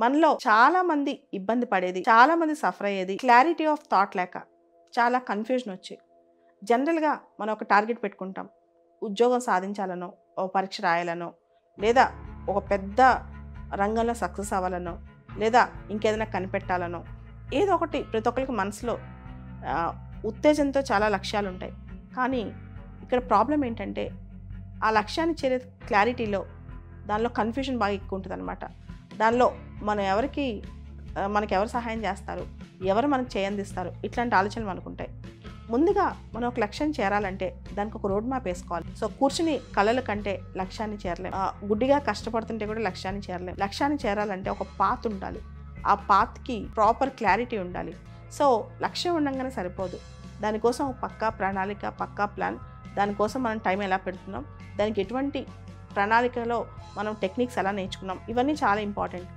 మనలో చాలా మంది ఇబ్బంది పడేది, చాలా మంది సఫర్ అయ్యేది క్లారిటీ ఆఫ్ థాట్ లేక, చాలా కన్ఫ్యూజన్ వచ్చి. జనరల్గా మనం ఒక టార్గెట్ పెట్టుకుంటాం, ఉద్యోగం సాధించాలనో, ఓ పరీక్ష రాయాలనో, లేదా ఒక పెద్ద రంగంలో సక్సెస్ అవ్వాలనో, లేదా ఇంకేదైనా కనిపెట్టాలనో, ఏదో ఒకటి ప్రతి ఒక్కరికి మనసులో ఉత్తేజంతో చాలా లక్ష్యాలు ఉంటాయి. కానీ ఇక్కడ ప్రాబ్లం ఏంటంటే ఆ లక్ష్యాన్ని చేరే క్లారిటీలో దానిలో కన్ఫ్యూజన్ బాగా ఎక్కువ ఉంటుంది అనమాట. దానిలో మనకి ఎవరు సహాయం చేస్తారు, ఎవరు మనకు చేయందిస్తారు, ఇట్లాంటి ఆలోచనలు మనకుంటాయి. ముందుగా మనం ఒక లక్ష్యం చేరాలంటే దానికి ఒక రోడ్ మ్యాప్ వేసుకోవాలి. సో కూర్చుని కళల కంటే లక్ష్యాన్ని చేరలేం, గుడ్డిగా కష్టపడుతుంటే కూడా లక్ష్యాన్ని చేరలేం. లక్ష్యాన్ని చేరాలంటే ఒక పాత్ ఉండాలి, ఆ పాత్కి ప్రాపర్ క్లారిటీ ఉండాలి. సో లక్ష్యం ఉండగానే సరిపోదు, దానికోసం పక్కా ప్రణాళిక, పక్కా ప్లాన్, దానికోసం మనం టైం ఎలా పెడుతున్నాం, దానికి ఎటువంటి ప్రణాళికలో మనం టెక్నిక్స్ ఎలా నేర్చుకున్నాం, ఇవన్నీ చాలా ఇంపార్టెంట్.